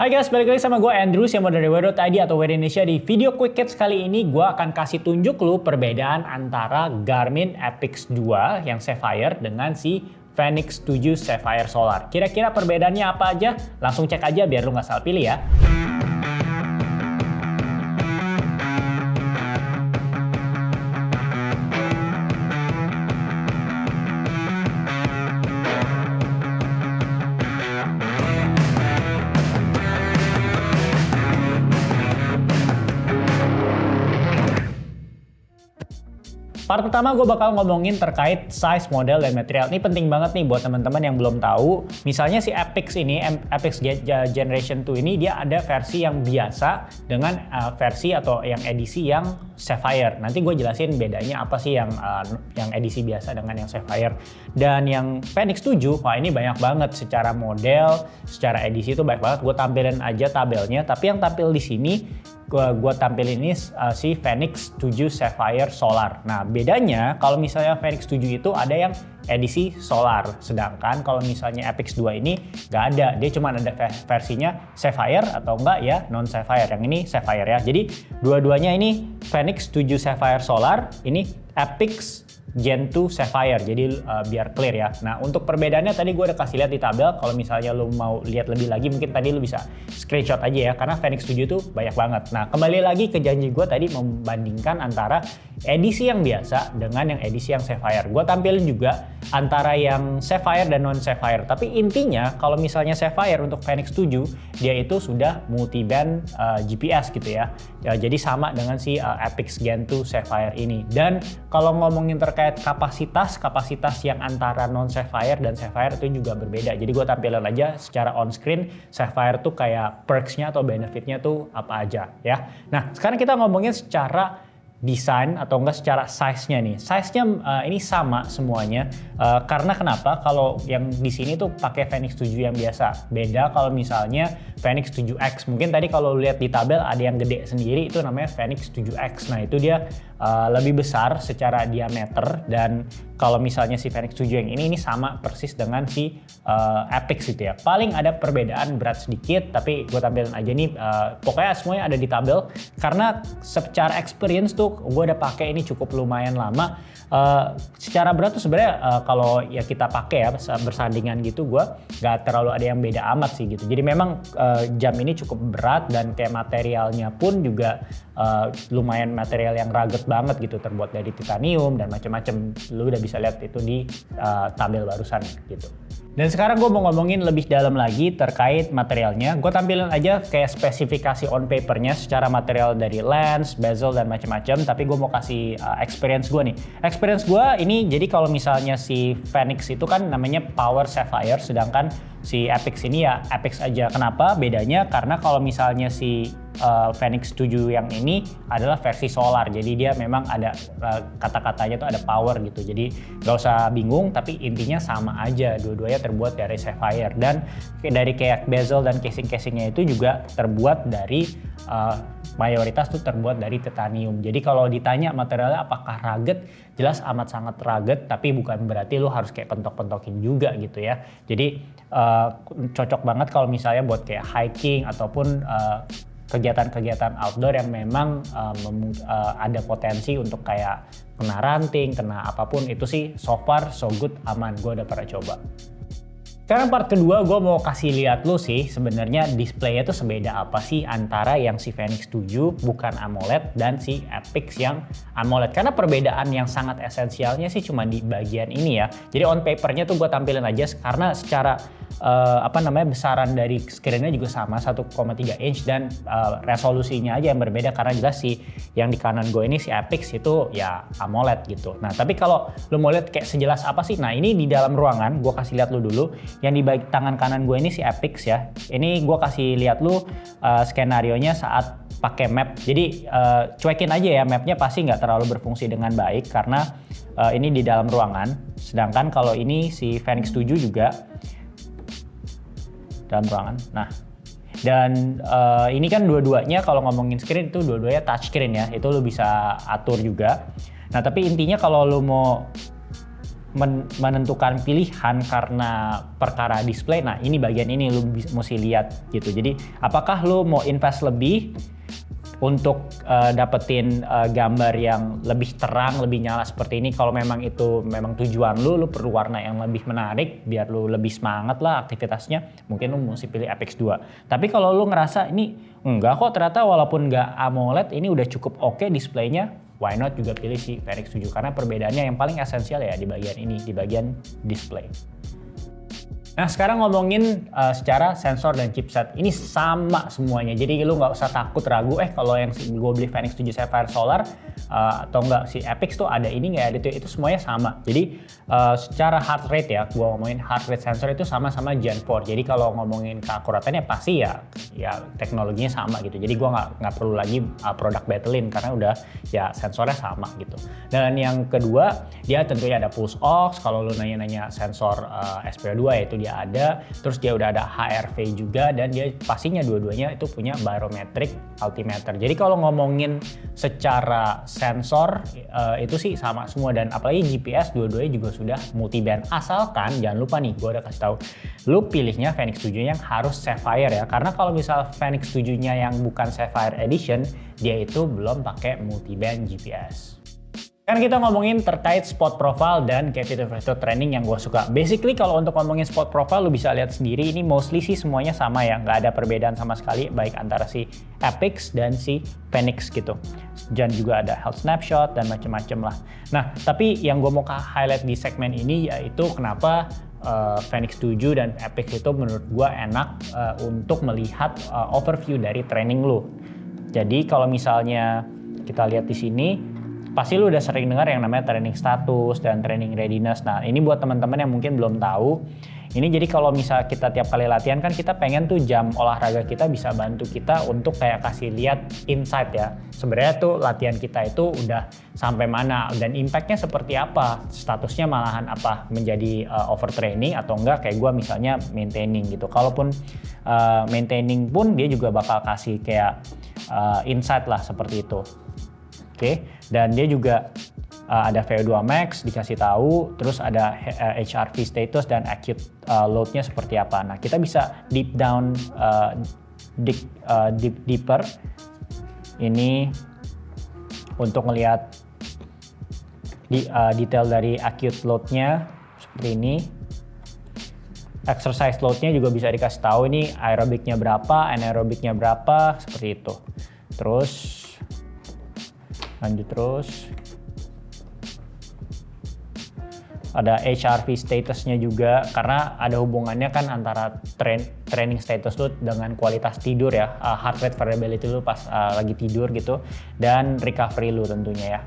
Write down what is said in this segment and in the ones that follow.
Hai guys, balik lagi sama gue Andrew yang dari Wear.id atau Wear Indonesia. Di video Quick Hits kali ini gue akan kasih tunjuk lu perbedaan antara Garmin Epix 2 yang Sapphire dengan si Fenix 7 Sapphire Solar. Kira-kira perbedaannya apa aja? Langsung cek aja biar lu nggak salah pilih ya. Part pertama gue bakal ngomongin terkait size, model, dan material. Ini penting banget nih buat teman-teman yang belum tahu. Misalnya si Epix ini, Epix Generation 2 ini dia ada versi yang biasa dengan versi atau yang edisi yang Sapphire. Nanti gue jelasin bedanya apa sih yang edisi biasa dengan yang Sapphire. Dan yang Fenix 7, wah ini banyak banget secara model, secara edisi itu banyak banget. Gue tampilin aja tabelnya, tapi yang tampil di sini gue tampilin ini si Fenix 7 Sapphire Solar. Nah bedanya kalau misalnya Fenix 7 itu ada yang edisi Solar, sedangkan kalau misalnya Epix 2 ini nggak ada, dia cuma ada versinya Sapphire atau enggak ya non Sapphire. Yang ini Sapphire ya, jadi dua-duanya ini Fenix 7 Sapphire Solar, ini Epix Gen 2 Sapphire, jadi biar clear ya. Nah untuk perbedaannya tadi gue udah kasih lihat di tabel. Kalau misalnya lu mau lihat lebih lagi mungkin tadi lu bisa screenshot aja ya, karena Fenix 7 itu banyak banget. Nah kembali lagi ke janji gue tadi membandingkan antara edisi yang biasa dengan yang edisi yang Sapphire. Gue tampilin juga antara yang Sapphire dan non Sapphire, tapi intinya kalau misalnya Sapphire untuk Fenix 7 dia itu sudah multiband GPS gitu ya. Jadi sama dengan si Epix Gen 2 Sapphire ini. Dan kalau ngomongin terkait kapasitas yang antara non Sapphire dan Sapphire itu juga berbeda. Jadi gue tampilin aja secara on screen Sapphire tuh kayak perks-nya atau benefit-nya tuh apa aja ya. Nah sekarang kita ngomongin secara desain atau enggak secara size-nya nih. Size-nya ini sama semuanya. Karena kenapa? Kalau yang di sini tuh pakai Fenix 7 yang biasa. Beda kalau misalnya Fenix 7X. Mungkin tadi kalau lihat di tabel ada yang gede sendiri, itu namanya Fenix 7X. Nah itu dia lebih besar secara diameter, dan kalau misalnya si Fenix 7 yang ini sama persis dengan si Epix gitu ya. Paling ada perbedaan berat sedikit, tapi gue tampilin aja nih. Pokoknya semuanya ada di tabel. Karena secara experience tuh gue udah pakai ini cukup lumayan lama. Secara berat tuh sebenarnya kalau ya kita pakai ya bersandingan gitu, gue nggak terlalu ada yang beda amat sih gitu. Jadi memang jam ini cukup berat, dan kayak materialnya pun juga lumayan material yang rugged banget gitu, terbuat dari titanium dan macam-macam. Lu udah bisa lihat itu di tabel barusan gitu. Dan sekarang gue mau ngomongin lebih dalam lagi terkait materialnya. Gue tampilin aja kayak spesifikasi on papernya secara material dari lens, bezel, dan macam-macam. Tapi gue mau kasih experience gue nih. Experience gue ini, jadi kalau misalnya si Fenix itu kan namanya Power Sapphire, sedangkan si Epix ini ya Epix aja. Kenapa bedanya? Karena kalau misalnya si Fenix 7 yang ini adalah versi solar, jadi dia memang ada kata-katanya tuh ada power gitu. Jadi gak usah bingung, tapi intinya sama aja, dua-duanya terbuat dari Sapphire. Dan dari kayak bezel dan casing-casingnya itu juga terbuat dari mayoritas tuh terbuat dari titanium. Jadi kalau ditanya materialnya apakah rugged, jelas amat sangat rugged, tapi bukan berarti lu harus kayak pentok-pentokin juga gitu ya. Jadi cocok banget kalau misalnya buat kayak hiking ataupun kegiatan-kegiatan outdoor yang memang ada potensi untuk kayak kena ranting, kena apapun. Itu sih so far so good, aman, gue udah pernah coba. Sekarang part kedua gue mau kasih lihat lu sih sebenarnya displaynya tuh sebeda apa sih antara yang si Fenix 7 bukan AMOLED dan si Epix yang AMOLED. Karena perbedaan yang sangat esensialnya sih cuma di bagian ini ya. Jadi on papernya tuh gue tampilin aja, karena secara besaran dari screennya juga sama 1,3 inch, dan resolusinya aja yang berbeda, karena jelas sih yang di kanan gue ini si Epix itu ya AMOLED gitu. Nah tapi kalau lu mau lihat kayak sejelas apa sih, nah ini di dalam ruangan gue kasih lihat lu dulu. Yang di tangan kanan gue ini si Epix ya. Ini gue kasih lihat lu skenario-nya saat pakai map. Jadi cuekin aja ya, mapnya pasti nggak terlalu berfungsi dengan baik karena ini di dalam ruangan. Sedangkan kalau ini si Fenix 7 juga dalam ruangan. Nah, dan ini kan dua-duanya kalau ngomongin screen itu dua-duanya touchscreen ya. Itu lu bisa atur juga. Nah, tapi intinya kalau lu mau menentukan pilihan karena perkara display, nah ini bagian ini lu mesti lihat gitu. Jadi apakah lu mau invest lebih untuk dapetin gambar yang lebih terang, lebih nyala seperti ini. Kalau memang itu memang tujuan lu perlu warna yang lebih menarik biar lu lebih semangat lah aktivitasnya, mungkin lu mesti pilih Apex 2. Tapi kalau lu ngerasa ini enggak kok, ternyata walaupun enggak AMOLED ini udah cukup oke displaynya, why not juga pilih si Fenix 7, karena perbedaannya yang paling esensial ya di bagian ini, di bagian display. Nah sekarang ngomongin secara sensor dan chipset, ini sama semuanya, jadi lu nggak usah takut ragu kalau yang gue beli Fenix 7 Sapphire Solar atau enggak si Apex tuh ada ini nggak ada itu semuanya sama. Jadi secara heart rate ya, gue ngomongin heart rate sensor itu sama-sama Gen 4, jadi kalau ngomongin keakuratannya pasti ya teknologinya sama gitu, jadi gue nggak perlu lagi produk battlein karena udah ya sensornya sama gitu. Dan yang kedua, dia tentunya ada pulse ox, kalau lu nanya-nanya sensor SPO2 yaitu dia ada, terus dia udah ada HRV juga, dan dia pastinya dua-duanya itu punya barometric altimeter. Jadi kalau ngomongin secara sensor itu sih sama semua, dan apalagi GPS dua-duanya juga sudah multiband, asalkan jangan lupa nih gue udah kasih tahu lu pilihnya Fenix 7 yang harus Sapphire ya, karena kalau misal Fenix 7 nya yang bukan Sapphire Edition dia itu belum pakai multiband GPS. Kan kita ngomongin terkait spot profile dan capture training yang gue suka. Basically kalau untuk ngomongin spot profile lu bisa lihat sendiri, ini mostly sih semuanya sama ya, nggak ada perbedaan sama sekali baik antara si Apex dan si Fenix gitu. Dan juga ada health snapshot dan macem-macem lah. Nah tapi yang gue mau highlight di segmen ini yaitu kenapa Fenix 7 dan Apex itu menurut gue enak untuk melihat overview dari training lu. Jadi kalau misalnya kita lihat di sini, pasti lu udah sering dengar yang namanya training status dan training readiness. Nah ini buat teman-teman yang mungkin belum tahu, ini jadi kalau misal kita tiap kali latihan kan kita pengen tuh jam olahraga kita bisa bantu kita untuk kayak kasih lihat insight ya, sebenarnya tuh latihan kita itu udah sampai mana dan impactnya seperti apa, statusnya malahan apa, menjadi overtraining atau enggak kayak gue misalnya maintaining gitu. Kalaupun maintaining pun dia juga bakal kasih kayak insight lah seperti itu. Oke, dan dia juga ada VO2 max dikasih tahu, terus ada HRV status dan acute load-nya seperti apa. Nah, kita bisa deep down, deeper ini untuk ngelihat detail dari acute load-nya seperti ini. Exercise load-nya juga bisa dikasih tahu, ini aerobiknya berapa, anaerobiknya berapa, seperti itu. Terus lanjut terus, ada HRV statusnya juga, karena ada hubungannya kan antara training status lu dengan kualitas tidur ya, heart rate variability lu pas lagi tidur gitu, dan recovery lu tentunya ya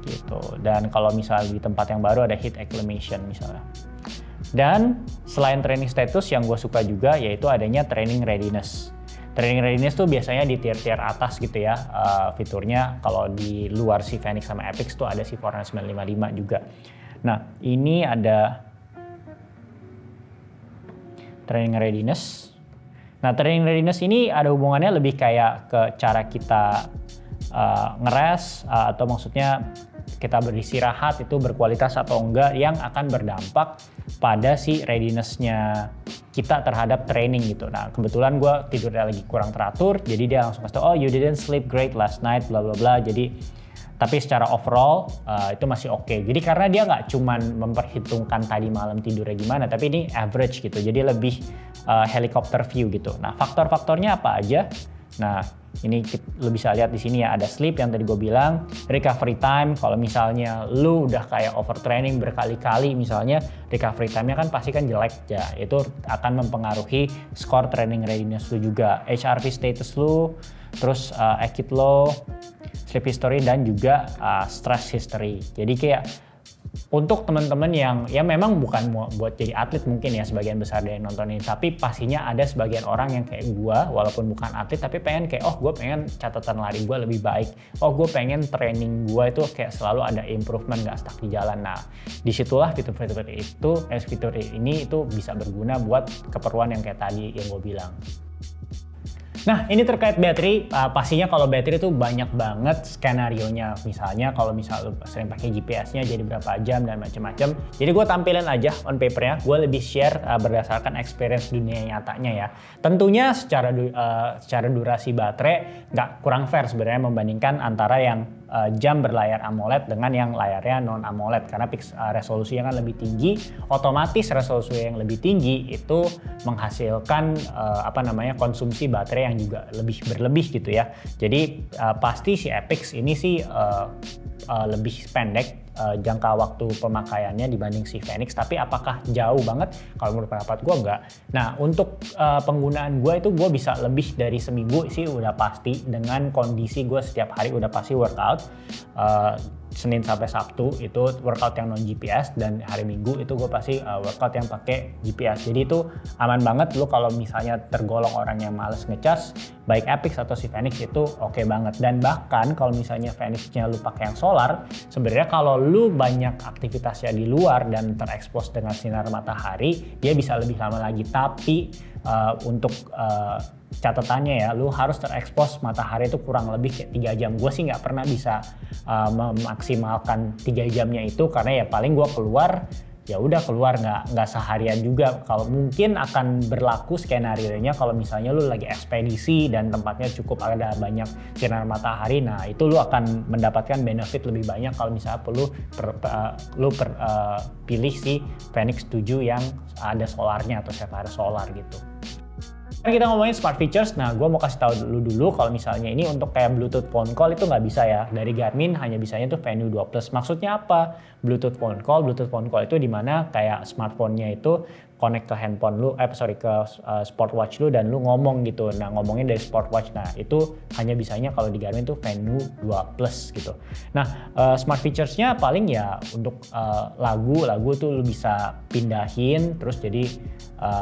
gitu. Dan kalau misalnya di tempat yang baru ada heat acclimation misalnya. Dan selain training status yang gue suka juga yaitu adanya training readiness. Training readiness tuh biasanya di tier-tier atas gitu ya fiturnya. Kalau di luar si Fenix sama Apex tuh ada si Fortnite 955 juga. Nah ini ada training readiness. Nah training readiness ini ada hubungannya lebih kayak ke cara kita ngeres atau maksudnya kita beristirahat itu berkualitas atau enggak, yang akan berdampak pada si readiness-nya kita terhadap training gitu. Nah kebetulan gue tidurnya lagi kurang teratur, jadi dia langsung kasih tau, oh you didn't sleep great last night bla bla bla. Jadi tapi secara overall itu masih oke. Jadi karena dia nggak cuman memperhitungkan tadi malam tidurnya gimana, tapi ini average gitu, jadi lebih helicopter view gitu. Nah faktor-faktornya apa aja? Nah ini lu bisa lihat di sini ya, ada sleep yang tadi gue bilang, recovery time. Kalau misalnya lu udah kayak overtraining berkali-kali misalnya, recovery time-nya kan pasti kan jelek ya, itu akan mempengaruhi skor training readiness lu juga. HRV status lu, terus acute low, sleep history, dan juga stress history. Jadi kayak untuk teman-teman yang ya memang bukan buat jadi atlet mungkin ya sebagian besar dari nonton ini, tapi pastinya ada sebagian orang yang kayak gua walaupun bukan atlet tapi pengen kayak, oh gue pengen catatan lari gue lebih baik, oh gue pengen training gue itu kayak selalu ada improvement, gak stuck di jalan. Nah disitulah fitur-fitur itu, fitur ini itu bisa berguna buat keperluan yang kayak tadi yang gue bilang. Nah, ini terkait baterai, pastinya kalau baterai itu banyak banget skenario-nya. Misalnya kalau lu sering pakai GPS-nya jadi berapa jam dan macam-macam. Jadi gue tampilin aja on paper-nya, gue lebih share berdasarkan experience dunia nyatanya ya. Tentunya secara durasi baterai nggak kurang fair sebenarnya membandingkan antara yang jam berlayar AMOLED dengan yang layarnya non AMOLED, karena resolusinya kan lebih tinggi, otomatis resolusi yang lebih tinggi itu menghasilkan konsumsi baterai yang juga lebih berlebih gitu ya. Jadi pasti si Epix ini sih lebih pendek jangka waktu pemakaiannya dibanding si Fenix, tapi apakah jauh banget? Kalau menurut pendapat gue enggak. Nah, untuk penggunaan gue itu gue bisa lebih dari seminggu sih udah pasti, dengan kondisi gue setiap hari udah pasti workout. Senin sampai Sabtu itu workout yang non GPS, dan hari Minggu itu gue pasti workout yang pakai GPS. Jadi itu aman banget. Lu kalau misalnya tergolong orang yang males ngecas, baik Epix atau si Fenix itu oke banget. Dan bahkan kalau misalnya Fenixnya lu pakai yang solar, sebenarnya kalau lu banyak aktivitasnya di luar dan terekspos dengan sinar matahari, dia bisa lebih lama lagi. Tapi untuk catatannya ya, lu harus terekspos matahari itu kurang lebih kayak 3 jam. Gue sih nggak pernah bisa memaksimalkan 3 jamnya itu, karena ya paling gue keluar nggak seharian juga. Kalau mungkin akan berlaku skenario-nya kalau misalnya lu lagi ekspedisi dan tempatnya cukup ada banyak sinar matahari, nah itu lu akan mendapatkan benefit lebih banyak kalau misalnya pilih si Fenix 7 yang ada solarnya atau Sapphire solar gitu. Kan kita ngomongin smart features, nah gue mau kasih tahu dulu kalau misalnya ini untuk kayak Bluetooth phone call itu nggak bisa ya. Dari Garmin hanya bisanya tuh Venue 2 Plus. Maksudnya apa? Bluetooth phone call itu dimana kayak smartphone-nya itu connect ke handphone lu, ke smartwatch lu dan lu ngomong gitu. Nah, ngomongin dari smartwatch. Nah, itu hanya bisanya kalau di Garmin tuh Venue 2 Plus gitu. Nah, smart features-nya paling ya untuk lagu tuh lu bisa pindahin, terus jadi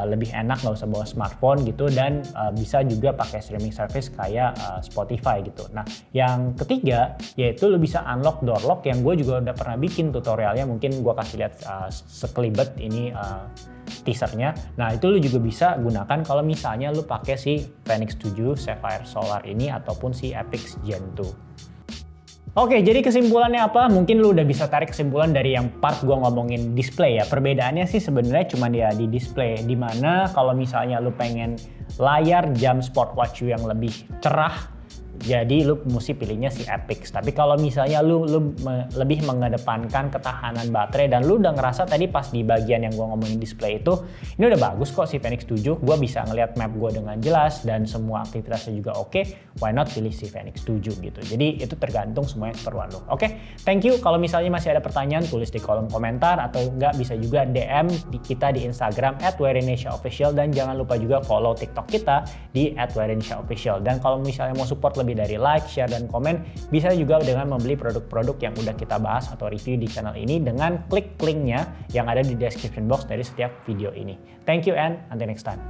lebih enak nggak usah bawa smartphone gitu, dan bisa juga pakai streaming service kayak Spotify gitu. Nah, yang ketiga yaitu lu bisa unlock door lock, yang gue juga udah pernah bikin tutorialnya, mungkin gue kasih lihat sekelibet ini teasernya. Nah, itu lu juga bisa gunakan kalau misalnya lu pakai si Fenix 7 Sapphire Solar ini ataupun si Epix Gen 2. Oke, jadi kesimpulannya apa? Mungkin lu udah bisa tarik kesimpulan dari yang part gua ngomongin display ya. Perbedaannya sih sebenarnya cuma dia di display, dimana kalau misalnya lu pengen layar jam smartwatch yang lebih cerah, jadi lu mesti pilihnya si Epix. Tapi kalau misalnya lu lebih mengedepankan ketahanan baterai, dan lu udah ngerasa tadi pas di bagian yang gua ngomongin display itu, ini udah bagus kok si Fenix 7, gua bisa ngelihat map gua dengan jelas dan semua aktivitasnya juga oke, why not pilih si Fenix 7 gitu. Jadi itu tergantung semuanya keperluan lu. Oke, thank you. Kalau misalnya masih ada pertanyaan, tulis di kolom komentar, atau enggak bisa juga DM kita di Instagram @WearIndonesiaOfficial, dan jangan lupa juga follow TikTok kita di @WearIndonesiaOfficial. Dan kalau misalnya mau support lebih dari like, share, dan komen, bisa juga dengan membeli produk-produk yang udah kita bahas atau review di channel ini dengan klik linknya yang ada di description box dari setiap video ini. Thank you and until next time.